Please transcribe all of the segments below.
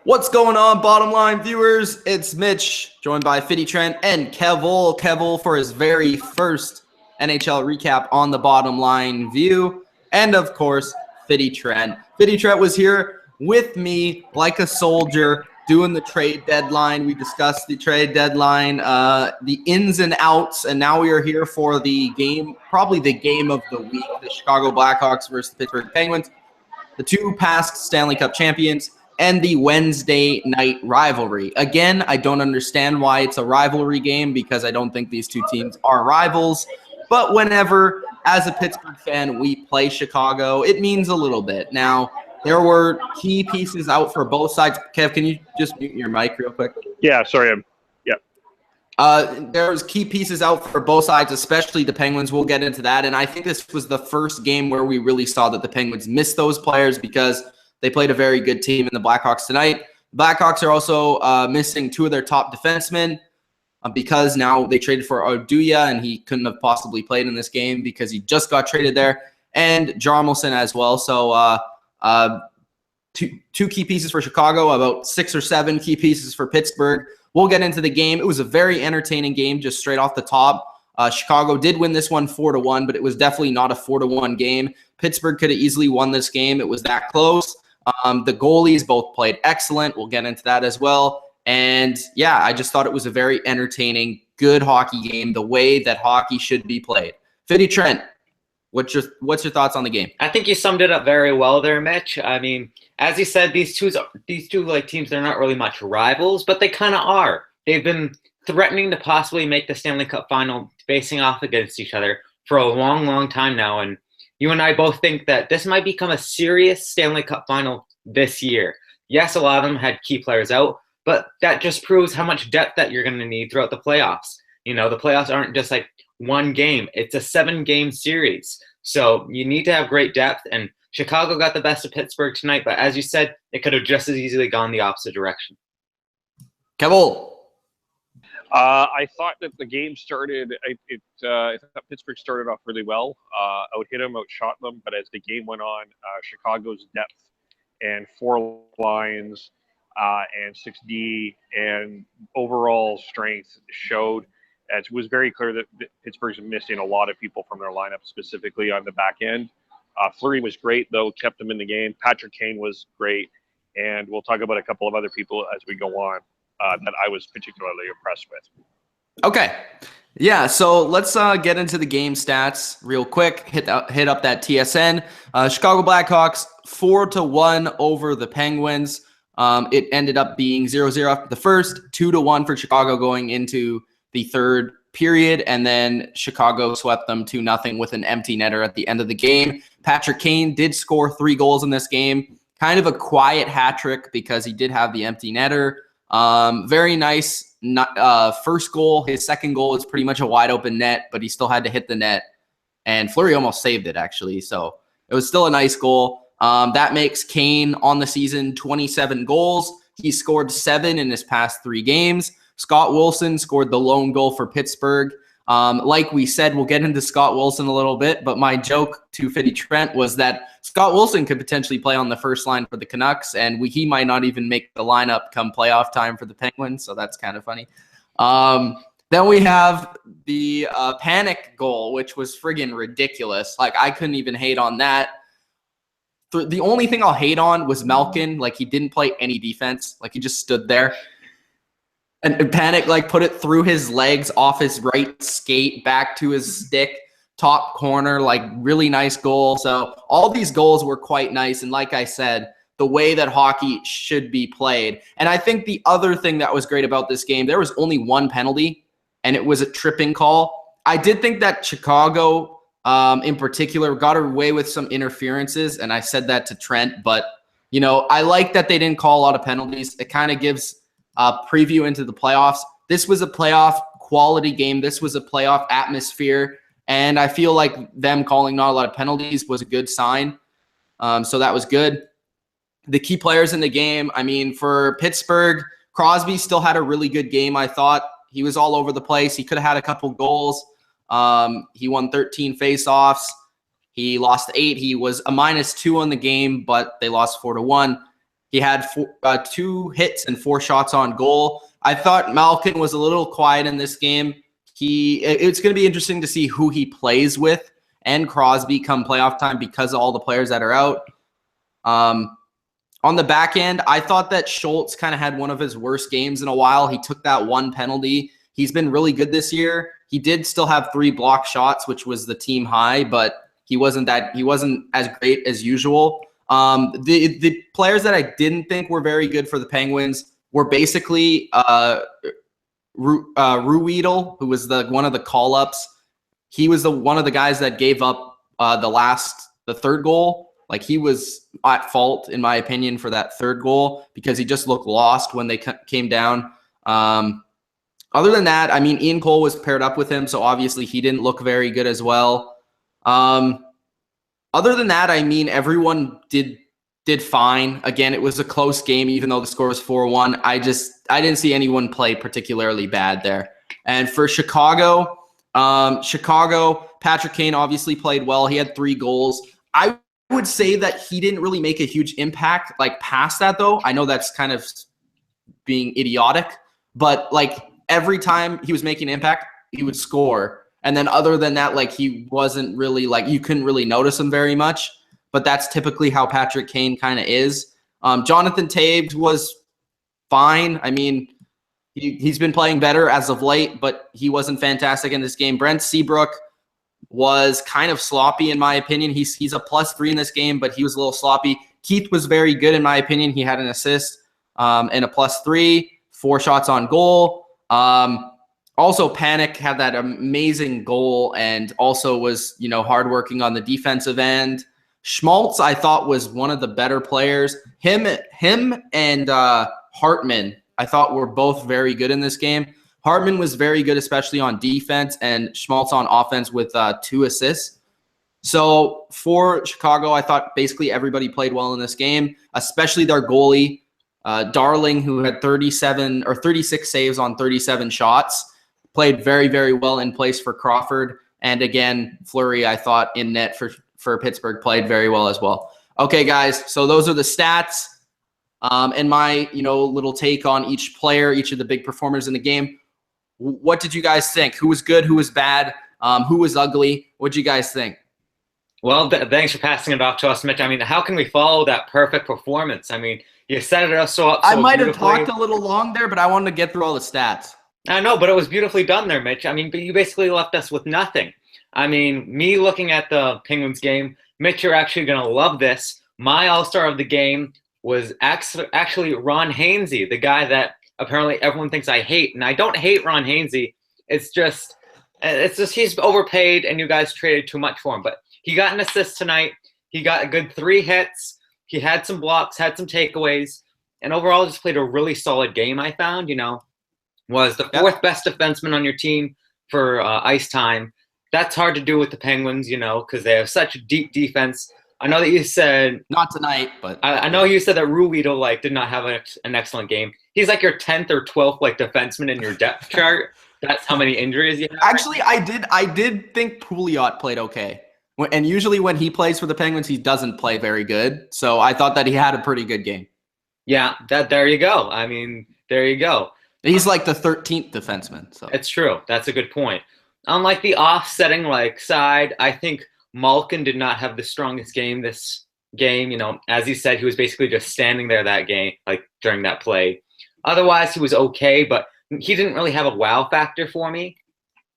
What's going on, bottom line viewers? It's Mitch, joined by Fitty Trent and Kevil for his very first NHL recap on the Bottom Line View. And of course, Fitty Trent. Fitty Trent was here with me like a soldier doing the trade deadline. We discussed the trade deadline, the ins and outs, and now we are here for the game, probably the game of the week, the Chicago Blackhawks versus the Pittsburgh Penguins, the two past Stanley Cup champions, and the Wednesday night rivalry. Again, I don't understand why it's a rivalry game because I don't think these two teams are rivals. But whenever, as a Pittsburgh fan, we play Chicago, it means a little bit. Now, there were key pieces out for both sides. Kev, can you just mute your mic real quick? Yeah, sorry. There was key pieces out for both sides, especially the Penguins. We'll get into that. And I think this was the first game where we really saw that the Penguins missed those players because they played a very good team in the Blackhawks tonight. The Blackhawks are also missing two of their top defensemen because now they traded for Oduya, and he couldn't have possibly played in this game because he just got traded there, and Jarmelson as well. So two key pieces for Chicago, about 6 or 7 key pieces for Pittsburgh. We'll get into the game. It was a very entertaining game just straight off the top. Chicago did win this one 4-1, but it was definitely not a 4-1 game. Pittsburgh could have easily won this game. It was that close. The goalies both played excellent. We'll get into that as well. And yeah, I just thought it was a very entertaining, good hockey game, the way that hockey should be played. Fitty Trent, what's your thoughts on the game? I think you summed it up very well there, Mitch. I mean, as you said, these two like teams, they're not really much rivals, but they kind of are. They've been threatening to possibly make the Stanley Cup final facing off against each other for a long, long time now. And you and I both think that this might become a serious Stanley Cup final this year. Yes, a lot of them had key players out, but that just proves how much depth that you're going to need throughout the playoffs. You know, the playoffs aren't just like one game. It's a 7-game series. So you need to have great depth, and Chicago got the best of Pittsburgh tonight, but as you said, it could have just as easily gone the opposite direction. Kevil. I thought that the game started, I thought Pittsburgh started off really well, out-hit them, outshot them, but as the game went on, Chicago's depth and 4 lines and 6D and overall strength showed. It was very clear that Pittsburgh's missing a lot of people from their lineup, specifically on the back end. Fleury was great, though, kept him in the game. Patrick Kane was great, and we'll talk about a couple of other people as we go on that I was particularly impressed with. Okay. Yeah, so let's get into the game stats real quick. Hit up that TSN. Chicago Blackhawks 4-1 over the Penguins. It ended up being 0-0 after the first, 2-1 for Chicago going into the third period, and then Chicago swept them 2-0 with an empty netter at the end of the game. Patrick Kane did score 3 goals in this game. Kind of a quiet hat trick because he did have the empty netter. Very nice first goal. His second goal was pretty much a wide open net, but he still had to hit the net, and Fleury almost saved it, actually. So it was still a nice goal. That makes Kane on the season 27 goals. He scored 7 in his past 3 games. Scott Wilson scored the lone goal for Pittsburgh. Like we said, we'll get into Scott Wilson a little bit, but my joke to Fitty Trent was that Scott Wilson could potentially play on the first line for the Canucks, and he might not even make the lineup come playoff time for the Penguins, so that's kind of funny. Then we have the panic goal, which was friggin' ridiculous. Like, I couldn't even hate on that. The only thing I'll hate on was Malkin. Like, he didn't play any defense. Like, he just stood there. And Panic, like, put it through his legs, off his right skate, back to his stick, top corner, like, really nice goal. So all these goals were quite nice. And like I said, the way that hockey should be played. And I think the other thing that was great about this game, there was only 1 penalty, and it was a tripping call. I did think that Chicago, in particular, got away with some interferences, and I said that to Trent. But, you know, I like that they didn't call a lot of penalties. It kind of gives preview into the playoffs. This was a playoff quality game. This was a playoff atmosphere, and I feel like them calling not a lot of penalties was a good sign. So that was good. The key players in the game, I mean, for Pittsburgh, Crosby still had a really good game, I thought. He was all over the place. He could have had a couple goals. He won 13 faceoffs. He lost 8. He was a -2 on the game, but they lost 4-1. He had 2 hits and 4 shots on goal. I thought Malkin was a little quiet in this game. It's going to be interesting to see who he plays with and Crosby come playoff time because of all the players that are out. On the back end, I thought that Schultz kind of had one of his worst games in a while. He took that 1 penalty. He's been really good this year. He did still have 3 block shots, which was the team high, but he wasn't as great as usual. The players that I didn't think were very good for the Penguins were basically Ruedel, who was one of the call-ups. He was one of the guys that gave up the third goal. Like, he was at fault, in my opinion, for that third goal because he just looked lost when they came down. Other than that, I mean, Ian Cole was paired up with him, so obviously he didn't look very good as well. Other than that, I mean, everyone did fine. Again, it was a close game, even though the score was 4-1. I didn't see anyone play particularly bad there. And for Chicago, Patrick Kane obviously played well. He had 3 goals. I would say that he didn't really make a huge impact, like, past that, though. I know that's kind of being idiotic, but, like, every time he was making an impact, he would score. And then other than that, like, he wasn't really, like, you couldn't really notice him very much. But that's typically how Patrick Kane kind of is. Jonathan Toews was fine. I mean, he's been playing better as of late, but he wasn't fantastic in this game. Brent Seabrook was kind of sloppy, in my opinion. He's a +3 in this game, but he was a little sloppy. Keith was very good, in my opinion. He had an assist and a +3, 4 shots on goal. Also, Panic had that amazing goal and also was, hardworking on the defensive end. Schmaltz, I thought, was one of the better players. Him and Hartman, I thought, were both very good in this game. Hartman was very good, especially on defense, and Schmaltz on offense with 2 assists. So for Chicago, I thought basically everybody played well in this game, especially their goalie, Darling, who had 36 saves on 37 shots. Played very, very well in place for Crawford. And again, Fleury, I thought, in net for Pittsburgh, played very well as well. Okay, guys, so those are the stats and my, little take on each player, each of the big performers in the game. What did you guys think? Who was good? Who was bad? Who was ugly? What did you guys think? Well, thanks for passing it off to us, Mitch. I mean, how can we follow that perfect performance? I mean, you set it up so I might have talked a little long there, but I wanted to get through all the stats. I know, but it was beautifully done there, Mitch. I mean, but you basically left us with nothing. I mean, me looking at the Penguins game, Mitch, you're actually going to love this. My all-star of the game was actually Ron Hainsey, the guy that apparently everyone thinks I hate. And I don't hate Ron Hainsey. It's just he's overpaid and you guys traded too much for him. But he got an assist tonight. He got a good 3 hits. He had some blocks, had some takeaways. And overall, just played a really solid game, I found, was the 4th best defenseman on your team for ice time. That's hard to do with the Penguins, because they have such a deep defense. I know that you said not tonight, but I know you said that Ruedel did not have an excellent game. He's like your 10th or 12th defenseman in your depth chart. That's how many injuries you have. Actually, I did think Pouliot played okay. And usually when he plays for the Penguins, he doesn't play very good. So I thought that he had a pretty good game. Yeah, there you go. I mean, there you go. He's like the 13th defenseman. So it's true. That's a good point. Unlike the offsetting side, I think Malkin did not have the strongest game this game. As he said, he was basically just standing there that game, during that play. Otherwise, he was okay, but he didn't really have a wow factor for me.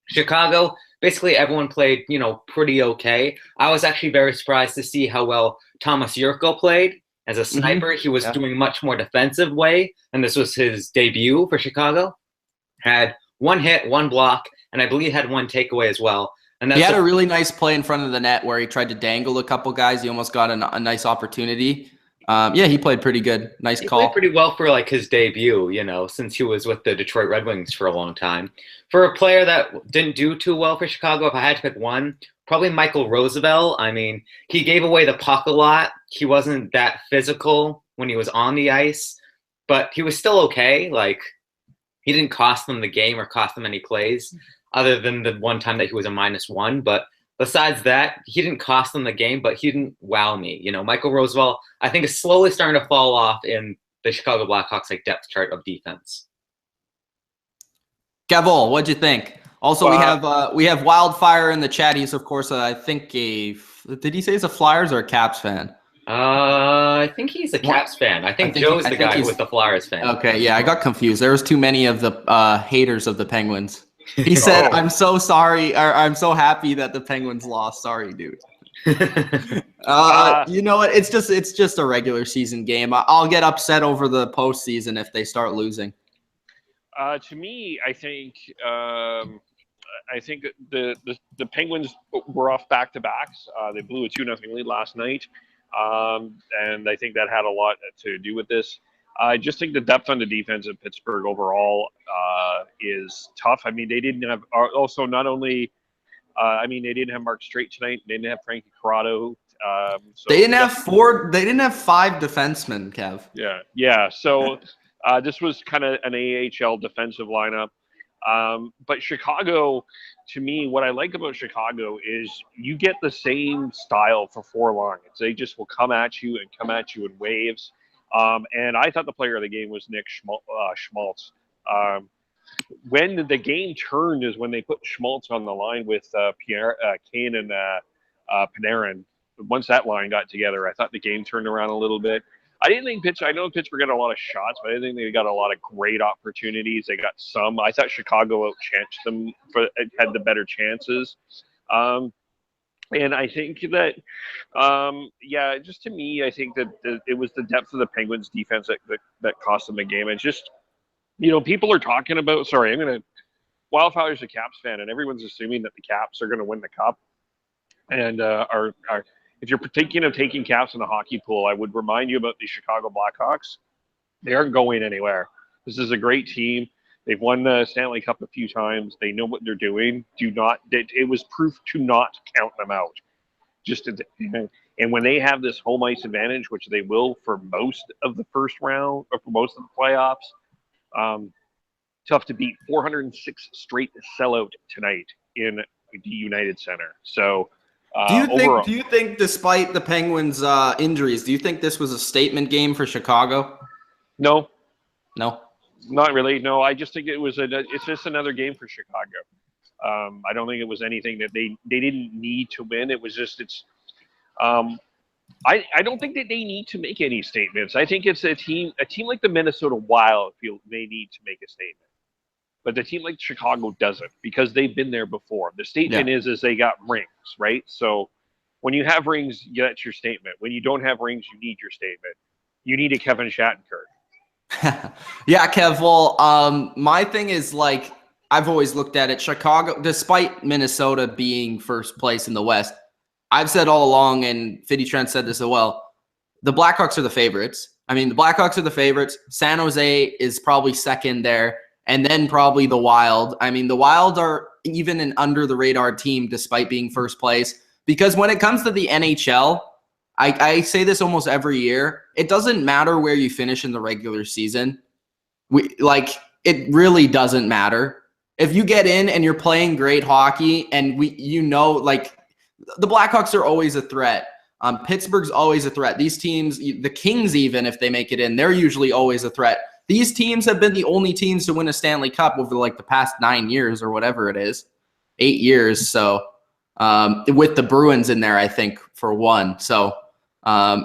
Chicago, basically everyone played, pretty okay. I was actually very surprised to see how well Thomas Jurko played. As a sniper, he was doing much more defensive way, and this was his debut for Chicago. Had 1 hit, 1 block, and I believe had 1 takeaway as well. And he had a really nice play in front of the net where he tried to dangle a couple guys. He almost got a nice opportunity. He played pretty good. Nice call. He played pretty well for his debut, since he was with the Detroit Red Wings for a long time. For a player that didn't do too well for Chicago, if I had to pick one, probably Michael Roosevelt. I mean, he gave away the puck a lot. He wasn't that physical when he was on the ice, but he was still okay. He didn't cost them the game or cost them any plays other than the one time that he was a -1. But besides that, he didn't cost them the game, but he didn't wow me. Michael Roosevelt, I think, is slowly starting to fall off in the Chicago Blackhawks depth chart of defense. Gavol, what'd you think? Also, we have Wildfire in the chat. He's, of course, I think did he say he's a Flyers or a Caps fan? I think he's a Caps fan. I think Joe's the guy with the Flyers fan. Okay, yeah, I got confused. There was too many of the haters of the Penguins. He said, "I'm so sorry," or "I'm so happy that the Penguins lost." Sorry, dude. You know what? It's just a regular season game. I'll get upset over the postseason if they start losing. To me, I think the Penguins were off back-to-backs. They blew a 2-0 lead last night, and I think that had a lot to do with this. I just think the depth on the defense of Pittsburgh overall is tough. I mean, they didn't have also not only. They didn't have Mark Streit tonight. They didn't have Frankie Corrado. They didn't have four. They didn't have 5 defensemen, Kev. Yeah. So this was kind of an AHL defensive lineup. But Chicago, to me, what I like about Chicago is you get the same style for 4 lines. They just will come at you in waves. And I thought the player of the game was Nick Schmaltz. When the game turned is when they put Schmaltz on the line with Kane and Panarin. Once that line got together, I thought the game turned around a little bit. I didn't think I know Pittsburgh got a lot of shots, but I didn't think they got a lot of great opportunities. They got some. I thought Chicago outchanced them, had the better chances. And I think that, just to me, I think that it was the depth of the Penguins' defense that cost them the game. It's just, people are talking about. Sorry, Wildfire's a Caps fan, and everyone's assuming that the Caps are going to win the Cup. And if you're thinking of taking Caps in the hockey pool, I would remind you about the Chicago Blackhawks. They aren't going anywhere. This is a great team. They've won the Stanley Cup a few times. They know what they're doing. It was proof to not count them out. And when they have this home ice advantage, which they will for most of the first round or for most of the playoffs, tough to beat. 406 straight sellout tonight in the United Center. So do you think despite the Penguins' injuries, do you think this was a statement game for Chicago? No. Not really. No, I just think it's just another game for Chicago. I don't think it was anything that they didn't need to win. It was just I don't think that they need to make any statements. I think it's a team like the Minnesota Wild feel they need to make a statement. But the team like Chicago doesn't because they've been there before. The statement is they got rings, right? So when you have rings, that's your statement. When you don't have rings, you need your statement. You need a Kevin Shattenkirk. Yeah, Kev. Well, my thing is I've always looked at it. Chicago, despite Minnesota being first place in the West, I've said all along, and Fitty Trent said this as well, the Blackhawks are the favorites. I mean, the Blackhawks are the favorites. San Jose is probably second there, and then probably the Wild. I mean, the Wild are even an under-the-radar team despite being first place because when it comes to the NHL, I say this almost every year, it doesn't matter where you finish in the regular season. It really doesn't matter. If you get in and you're playing great hockey and the Blackhawks are always a threat. Pittsburgh's always a threat. These teams, the Kings even, if they make it in, they're usually always a threat. These teams have been the only teams to win a Stanley Cup over the past 9 years or whatever it is, 8 years. So with the Bruins in there, I think for one. So I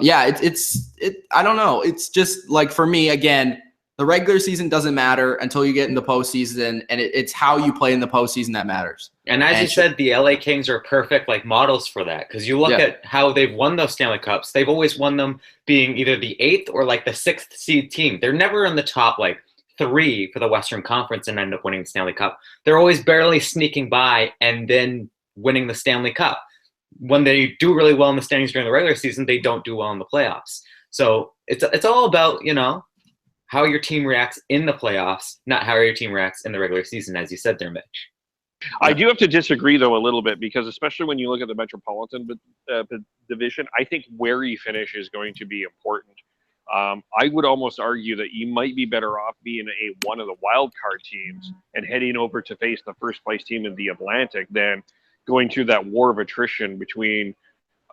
don't know. It's just for me, again, the regular season doesn't matter until you get in the postseason, and it's how you play in the postseason that matters. And as you said, the LA Kings are perfect models for that because you look at how they've won those Stanley Cups. They've always won them being either the 8th or the 6th seed team. They're never in the top 3 for the Western Conference and end up winning the Stanley Cup. They're always barely sneaking by and then winning the Stanley Cup. When they do really well in the standings during the regular season, they don't do well in the playoffs. So it's all about, how your team reacts in the playoffs, not how your team reacts in the regular season, as you said there, Mitch. I do have to disagree, though, a little bit, because especially when you look at the Metropolitan Division, I think where you finish is going to be important. I would almost argue that you might be better off being one of the wild card teams and heading over to face the first place team in the Atlantic than going through that war of attrition between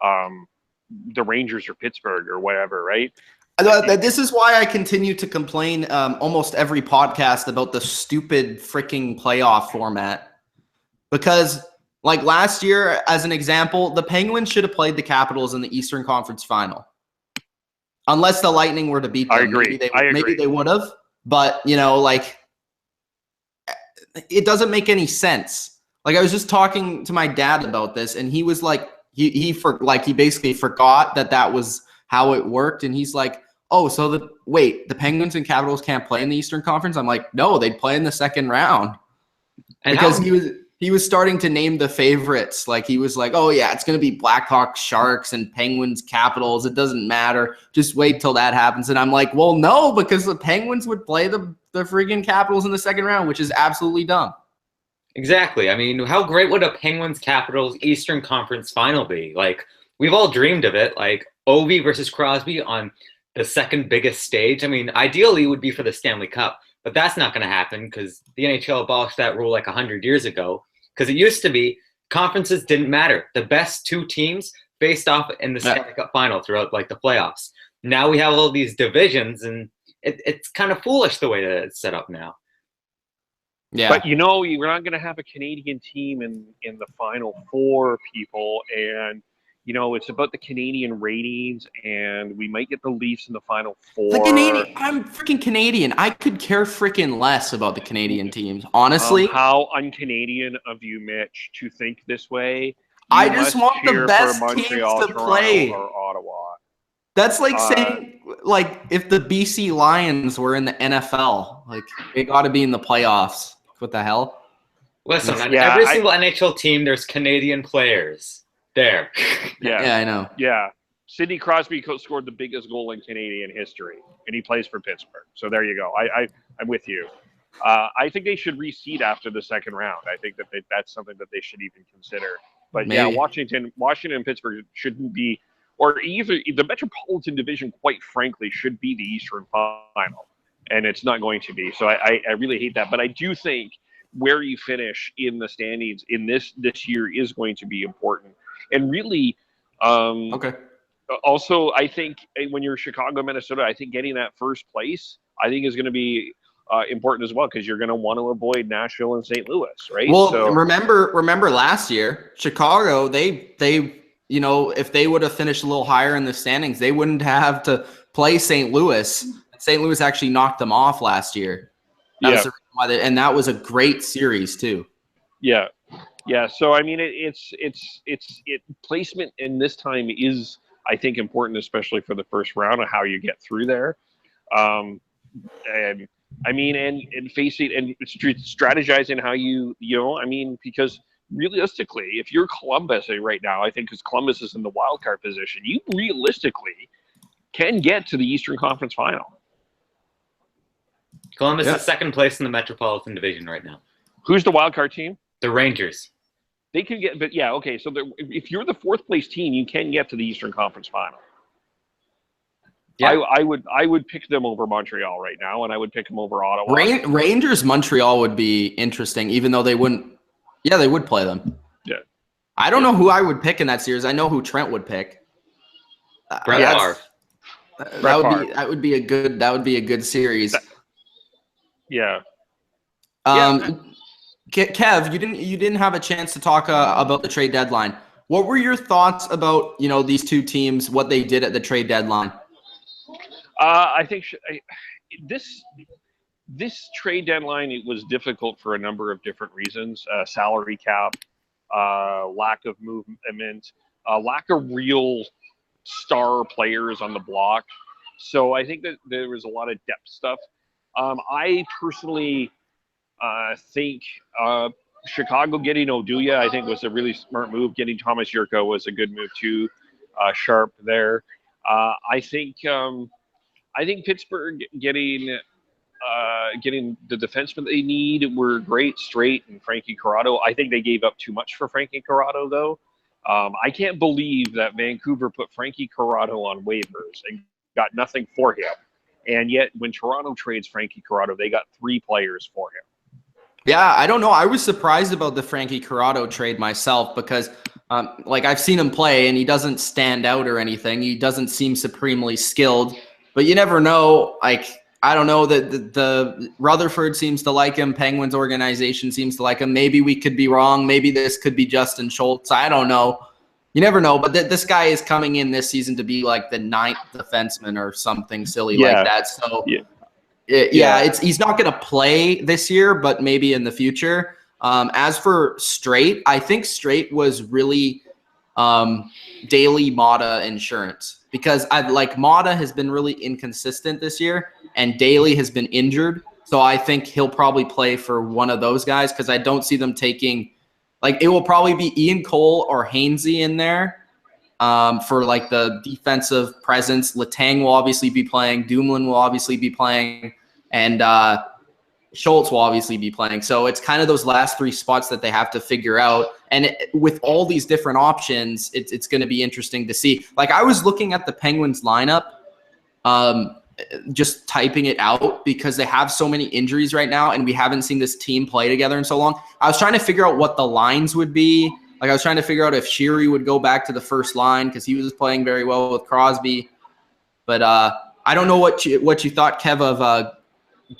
the Rangers or Pittsburgh or whatever, right? This is why I continue to complain almost every podcast about the stupid freaking playoff format. Because, like last year, as an example, the Penguins should have played the Capitals in the Eastern Conference Final. Unless the Lightning were to beat them. I agree. Maybe they would have. But, you know, like, it doesn't make any sense. Like, I was just talking to my dad about this, and he was like, he basically forgot that was how it worked. And he's like, oh, so the Penguins and Capitals can't play in the Eastern Conference? I'm like, no, they'd play in the second round. And because he was starting to name the favorites. Like, he was like, oh yeah, it's going to be Blackhawks, Sharks, and Penguins, Capitals. It doesn't matter. Just wait till that happens. And I'm like, well, no, because the Penguins would play the freaking Capitals in the second round, which is absolutely dumb. Exactly. I mean, how great would a Penguins-Capitals Eastern Conference final be? Like, we've all dreamed of it. Like, Ovi versus Crosby on the second biggest stage. I mean, ideally it would be for the Stanley Cup, but that's not going to happen because the NHL abolished that rule like 100 years ago. Because it used to be conferences didn't matter. The best two teams faced off in the Stanley Cup final throughout like the playoffs. Now we have all these divisions, and it's kind of foolish the way that it's set up now. Yeah. But, you know, we're not going to have a Canadian team in the Final Four, people. And, you know, it's about the Canadian ratings, and we might get the Leafs in the Final Four. I'm freaking Canadian. I could care freaking less about the Canadian teams, honestly. How un-Canadian of you, Mitch, to think this way. I just want the best teams to play. Or Ottawa. That's like saying, like, if the BC Lions were in the NFL, like, they got to be in the playoffs. What the hell? Listen, on every single NHL team, there's Canadian players. There. Yeah, I know. Yeah. Sidney Crosby scored the biggest goal in Canadian history, and he plays for Pittsburgh. So there you go. I'm with you. I think they should reseed after the second round. I think that's something that they should even consider. But maybe. Yeah, Washington and Pittsburgh shouldn't be, or either the Metropolitan Division, quite frankly, should be the Eastern Final. And it's not going to be. So I really hate that. But I do think where you finish in the standings in this year is going to be important. And really, also, I think when you're Chicago, Minnesota, I think getting that first place, I think is going to be important as well, because you're going to want to avoid Nashville and St. Louis, right? Well, remember last year, Chicago, they you know, if they would have finished a little higher in the standings, they wouldn't have to play St. Louis. St. Louis actually knocked them off last year. That was the reason why and that was a great series too. Yeah. Yeah. So I mean, it's placement in this time is, I think, important, especially for the first round, of how you get through there. And I mean, and face it and strategizing how you know, I mean, because realistically, if you're Columbus right now, I think because Columbus is in the wild card position, you realistically can get to the Eastern Conference Final. Columbus is second place in the Metropolitan Division right now. Who's the wild card team? The Rangers. They could get, but yeah, okay. So if you're the fourth place team, you can get to the Eastern Conference Final. Yeah. I would pick them over Montreal right now, and I would pick them over Ottawa. Rangers Montreal would be interesting, even though they wouldn't. Yeah, they would play them. Yeah. I don't know who I would pick in that series. I know who Trent would pick. That would be a good series. Yeah. Kev, you didn't have a chance to talk about the trade deadline. What were your thoughts about, you know, these two teams, what they did at the trade deadline? I think this trade deadline, it was difficult for a number of different reasons. Salary cap, lack of movement, lack of real star players on the block. So I think that there was a lot of depth stuff. I personally think Chicago getting Oduya, I think, was a really smart move. Getting Thomas Yurko was a good move too. Sharp there. I think Pittsburgh getting the defensemen they need were great. Straight and Frankie Corrado. I think they gave up too much for Frankie Corrado, though. I can't believe that Vancouver put Frankie Corrado on waivers and got nothing for him. And yet, when Toronto trades Frankie Corrado, they got 3 players for him. Yeah, I don't know. I was surprised about the Frankie Corrado trade myself because, like, I've seen him play and he doesn't stand out or anything. He doesn't seem supremely skilled, but you never know. Like, I don't know that the Rutherford seems to like him. Penguins organization seems to like him. Maybe we could be wrong. Maybe this could be Justin Schultz. I don't know. You never know. But this guy is coming in this season to be like the 9th defenseman or something silly like that. So. Yeah, he's not going to play this year, but maybe in the future. As for Straight, I think Straight was really daily Mata insurance because Mata has been really inconsistent this year and Daly has been injured. So I think he'll probably play for one of those guys because I don't see them taking it will probably be Ian Cole or Hainsey in there for the defensive presence. Letang will obviously be playing. Dumoulin will obviously be playing. And Schultz will obviously be playing. So it's kind of those last 3 spots that they have to figure out. And with all these different options, it's going to be interesting to see. I was looking at the Penguins lineup, just typing it out because they have so many injuries right now and we haven't seen this team play together in so long. I was trying to figure out what the lines would be. I was trying to figure out if Sheary would go back to the first line because he was playing very well with Crosby. But I don't know what you thought, Kev, of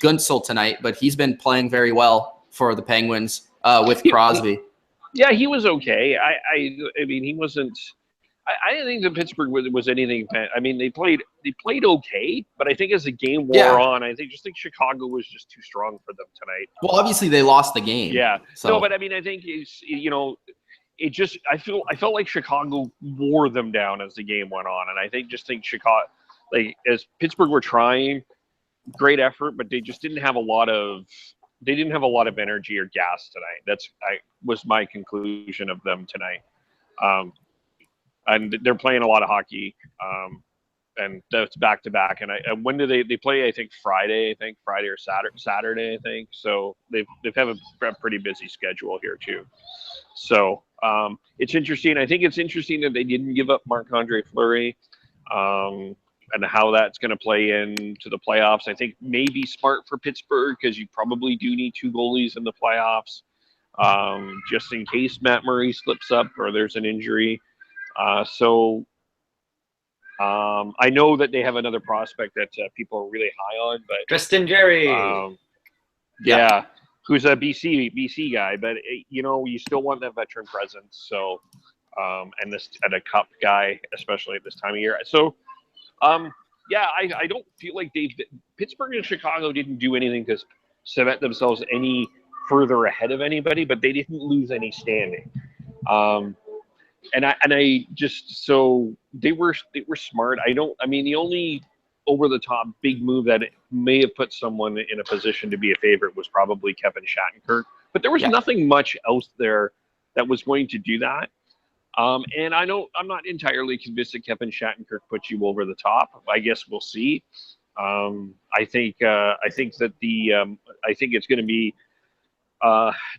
Gunsel tonight, but he's been playing very well for the Penguins with Crosby. Yeah, he was okay. I mean, he wasn't. I didn't think that Pittsburgh was anything. I mean, they played okay, but I think as the game wore on, I think Chicago was just too strong for them tonight. Well, obviously they lost the game. Yeah. So. No, but I mean, I think it just I felt like Chicago wore them down as the game went on, and I think Chicago, as Pittsburgh were trying. Great effort, but they just didn't have a lot of energy or gas tonight. Was my conclusion of them tonight. And they're playing a lot of hockey, and that's back to back. And when do they play? I think Friday. Friday or Saturday. I think so. They've have a pretty busy schedule here too. So it's interesting. I think it's interesting that they didn't give up Marc-Andre Fleury. And how that's going to play into the playoffs. I think maybe smart for Pittsburgh because you probably do need 2 goalies in the playoffs just in case Matt Murray slips up or there's an injury. So I know that they have another prospect that people are really high on, but Tristan Jerry. Yeah, who's a BC guy, but you still want that veteran presence. So and a cup guy, especially at this time of year. So. I don't feel like Pittsburgh and Chicago didn't do anything to cement themselves any further ahead of anybody, but they didn't lose any standing. And I just so they were smart. The only over the top big move that may have put someone in a position to be a favorite was probably Kevin Shattenkirk, but there was nothing much else there that was going to do that. And I'm not entirely convinced that Kevin Shattenkirk puts you over the top. I guess we'll see. I think that I think it's going to be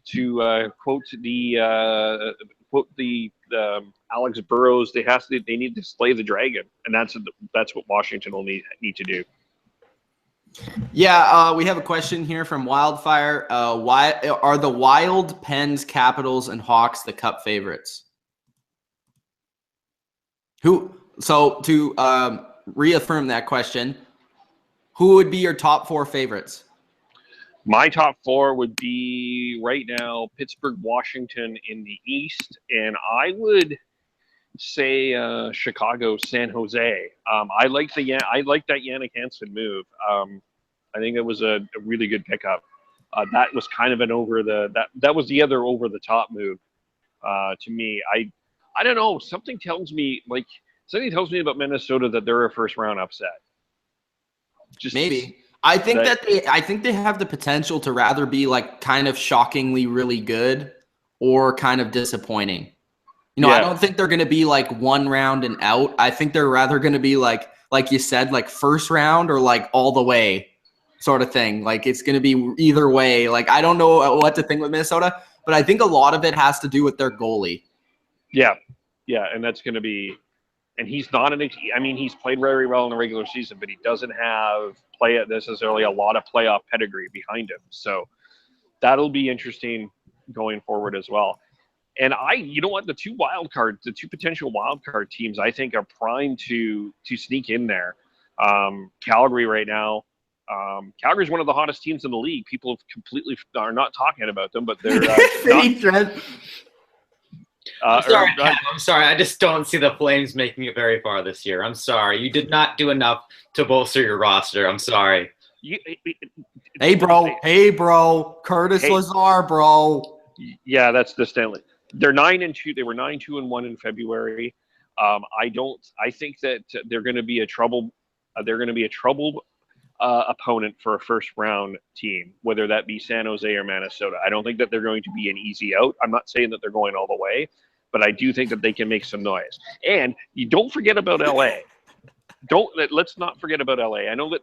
to quote the Alex Burrows. They need to slay the dragon, and that's what Washington will need to do. Yeah, we have a question here from Wildfire. Why are the Wild, Pens, Capitals, and Hawks the Cup favorites? So to reaffirm that question, who would be your top 4 favorites? My top 4 would be right now Pittsburgh, Washington in the East, and I would say Chicago, San Jose. I like that Jannik Hansen move. I think it was a really good pickup. That was kind of that was the other over the top move to me. I don't know. Something tells me about Minnesota that they're a first round upset. Just maybe. I think they have the potential to rather be kind of shockingly really good or kind of disappointing. I don't think they're going to be 1 round and out. I think they're rather going to be like you said, first round or all the way sort of thing. It's going to be either way. I don't know what to think with Minnesota, but I think a lot of it has to do with their goalie. Yeah, and that's going to be, and he's not he's played very well in the regular season, but he doesn't have necessarily a lot of playoff pedigree behind him. So that'll be interesting going forward as well. And you know what, the two potential wild card teams, I think are primed to sneak in there. Calgary right now. Calgary's one of the hottest teams in the league. People completely are not talking about them, but they're not. I'm sorry, Kev, I'm sorry. I just don't see the Flames making it very far this year. I'm sorry. You did not do enough to bolster your roster. I'm sorry. Hey, bro. Curtis Lazar, bro. Yeah, that's the Stanley. They're 9-2. They were 9-2-1 in February. I think that they're going to be a troubled opponent for a first round team, whether that be San Jose or Minnesota. I don't think that they're going to be an easy out. I'm not saying that they're going all the way, but I do think that they can make some noise. And you don't forget about LA. Let's not forget about LA. I know that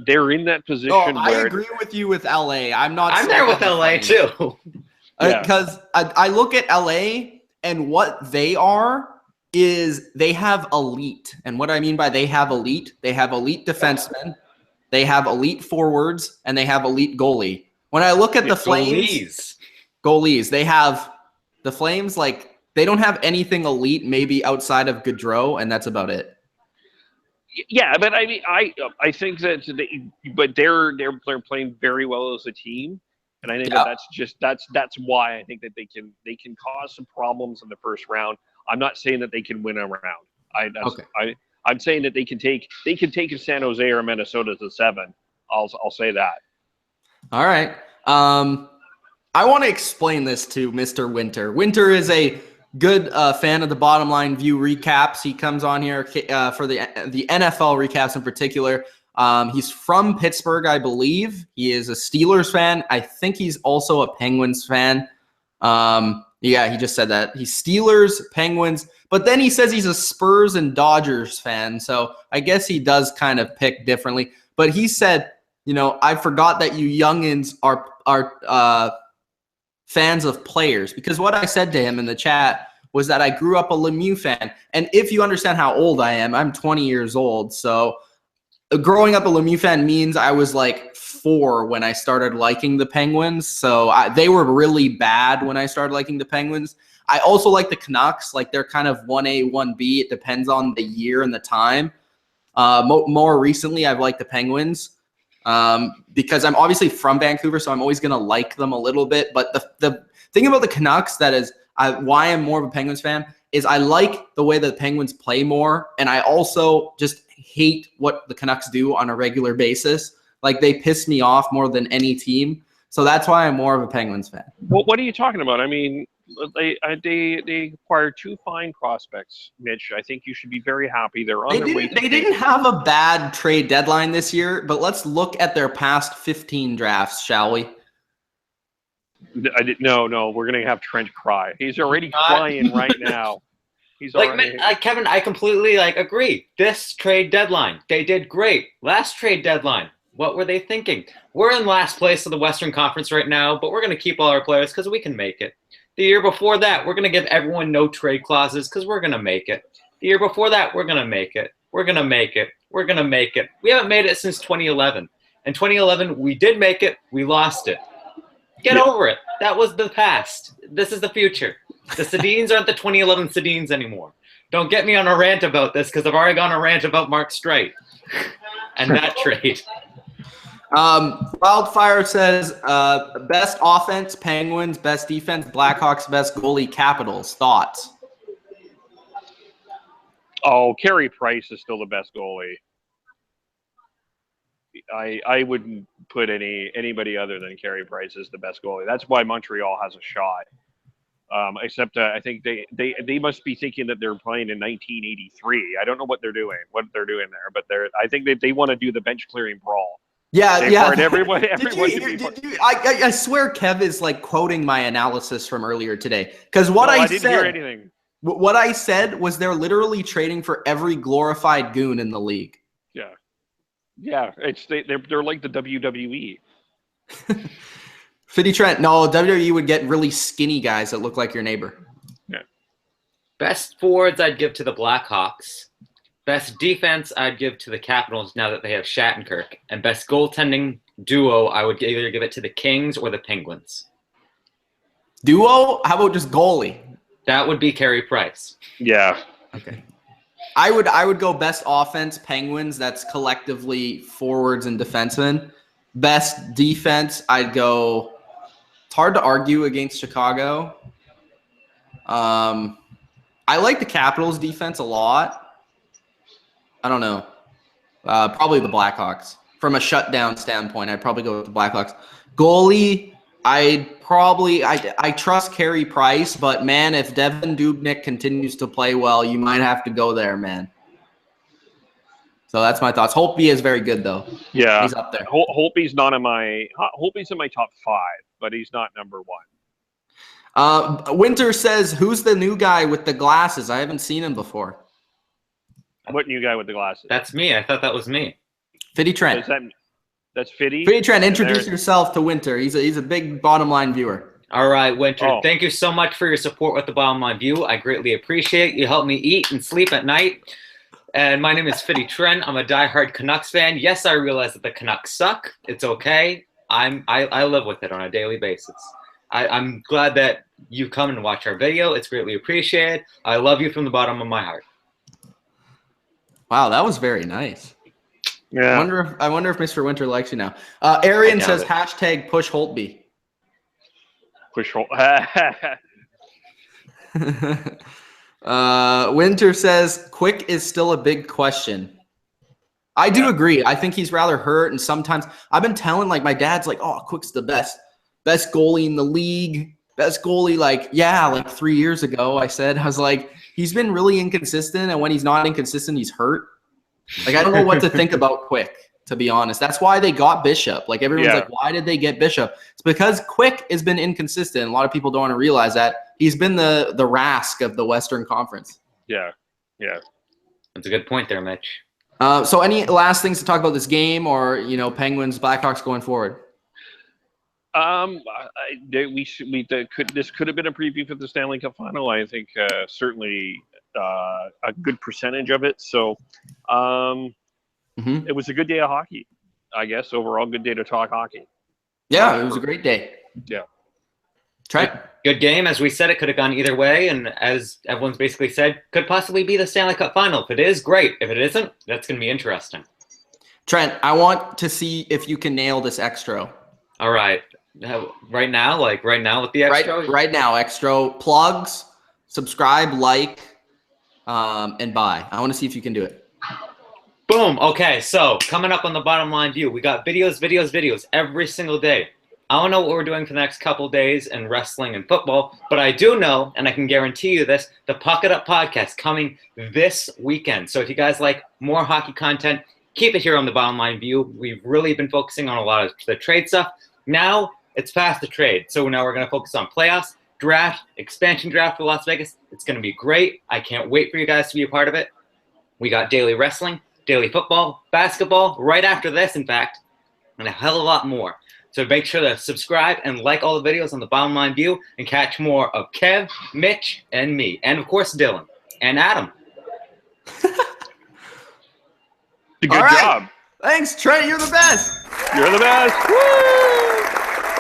they're in that position. I agree with you with LA. I'm there with LA too. Because I look at LA and what they are is they have elite. And what I mean by they have elite defensemen, they have elite forwards, and they have elite goalie. When I look at the Flames, goalies, they have the Flames, like they don't have anything elite, maybe outside of Gaudreau, and that's about it. Yeah, but I mean, I think that they're playing very well as a team, and I think that's why I think that they can cause some problems in the first round. I'm not saying that they can win a round. I'm saying that they can take a San Jose or Minnesota to 7. I'll say that. All right. I want to explain this to Mr. Winter. Winter is a good fan of the Bottom Line View recaps. He comes on here for the NFL recaps in particular. He's from Pittsburgh, I believe. He is a Steelers fan. I think he's also a Penguins fan. Yeah, he just said that. He's Steelers, Penguins, but then he says he's a Spurs and Dodgers fan. So I guess he does kind of pick differently. But he said, I forgot that you youngins are fans of players, because what I said to him in the chat was that I grew up a Lemieux fan. And if you understand how old I am, I'm 20 years old. So growing up a Lemieux fan means I was like 4 when I started liking the Penguins. So they were really bad when I started liking the Penguins. I also like the Canucks. Like they're kind of 1A, 1B. It depends on the year and the time. More recently, I've liked the Penguins because I'm obviously from Vancouver, so I'm always going to like them a little bit. But the thing about the Canucks that is why I'm more of a Penguins fan is I like the way that the Penguins play more, and I also just hate what the Canucks do on a regular basis. Like they piss me off more than any team. So that's why I'm more of a Penguins fan. Well, what are you talking about? I mean, they acquired 2 fine prospects, Mitch. I think you should be very happy. They're on their way. They didn't have a bad trade deadline this year, but let's look at their past 15 drafts, shall we? No. We're gonna have Trent cry. He's already crying right now. He's Kevin, I completely agree. This trade deadline, they did great. Last trade deadline, what were they thinking? We're in last place of the Western Conference right now, but we're going to keep all our players because we can make it. The year before that, we're going to give everyone no trade clauses because we're going to make it. The year before that, we're going to make it. We're going to make it. We're going to make it. We haven't made it since 2011. In 2011, we did make it. We lost it. Get over it. That was the past. This is the future. The Sedins aren't the 2011 Sedins anymore. Don't get me on a rant about this because I've already gone a rant about Mark Streit and that trade. Wildfire says best offense, Penguins, best defense, Blackhawks, best goalie, Capitals. Thoughts? Oh, Carey Price is still the best goalie. I wouldn't put anybody other than Carey Price as the best goalie. That's why Montreal has a shot. Except I think they must be thinking that they're playing in 1983. I don't know what they're doing there, but I think that they want to do the bench clearing brawl. Yeah. Everyone I swear Kev is quoting my analysis from earlier today. Because I didn't hear anything. What I said was they're literally trading for every glorified goon in the league. Yeah. They're like the WWE. Fitty Trent, no, WWE would get really skinny guys that look like your neighbor. Yeah. Best forwards I'd give to the Blackhawks. Best defense, I'd give to the Capitals now that they have Shattenkirk. And best goaltending duo, I would either give it to the Kings or the Penguins. Duo? How about just goalie? That would be Carey Price. Yeah. Okay. I would go best offense, Penguins. That's collectively forwards and defensemen. Best defense, I'd go. It's hard to argue against Chicago. I like the Capitals' defense a lot. I don't know. Probably the Blackhawks. From a shutdown standpoint, I'd probably go with the Blackhawks. Goalie, I trust Carey Price, but man, if Devin Dubnyk continues to play well, you might have to go there, man. So that's my thoughts. Holtby is very good though. Yeah, he's up there. Holtby's not in my. Holtby's in my top 5, but he's not number 1. Winter says, "Who's the new guy with the glasses? I haven't seen him before." What new guy with the glasses? That's me. I thought that was me. Fitty Trent. That's Fitty? Fitty Trent, introduce yourself to Winter. He's a big bottom line viewer. All right, Winter. Thank you so much for your support with the Bottom Line View. I greatly appreciate it. You help me eat and sleep at night. And my name is Fitty Trent. I'm a diehard Canucks fan. Yes, I realize that the Canucks suck. It's okay. I live with it on a daily basis. I'm glad that you come and watch our video. It's greatly appreciated. I love you from the bottom of my heart. Wow, that was very nice. Yeah. I wonder if Mr. Winter likes you now. Arian says, it. # push Holtby. Push Holtby. Winter says, Quick is still a big question. I do agree. I think he's rather hurt, and sometimes I've been telling, like, my dad's like, oh, Quick's the best goalie in the league. Best goalie, like 3 years ago, I was like, he's been really inconsistent, and when he's not inconsistent, he's hurt. Like, I don't know what to think about Quick, to be honest. That's why they got Bishop. Like, everyone's like, why did they get Bishop? It's because Quick has been inconsistent. A lot of people don't want to realize that. He's been the Rask of the Western Conference. Yeah. That's a good point there, Mitch. So any last things to talk about this game or, Penguins, Blackhawks going forward? This could have been a preview for the Stanley Cup Final. I think certainly a good percentage of it. So it was a good day of hockey, I guess. Overall, good day to talk hockey. Yeah, it was a great day. Yeah. Trent? Good game. As we said, it could have gone either way. And as everyone's basically said, could possibly be the Stanley Cup Final. If it is, great. If it isn't, that's going to be interesting. Trent, I want to see if you can nail this extra. All right. Right now with the extra? Right now, extra. Plugs, subscribe, like, and buy. I want to see if you can do it. Boom. Okay, so coming up on the Bottom Line View, we got videos every single day. I don't know what we're doing for the next couple days in wrestling and football, but I do know, and I can guarantee you this, the Puck It Up podcast coming this weekend. So if you guys like more hockey content, keep it here on the Bottom Line View. We've really been focusing on a lot of the trade stuff. Now it's past the trade. So now we're going to focus on playoffs, draft, expansion draft for Las Vegas. It's going to be great. I can't wait for you guys to be a part of it. We got daily wrestling, daily football, basketball, right after this, in fact, and a hell of a lot more. So make sure to subscribe and like all the videos on the Bottom Line View and catch more of Kev, Mitch, and me. And, of course, Dylan and Adam. Good job. Thanks, Trent. You're the best. You're the best. Woo!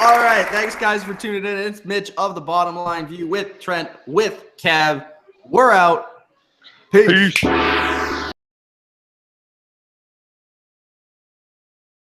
All right. Thanks, guys, for tuning in. It's Mitch of the Bottom Line View with Trent, with Kev. We're out. Peace.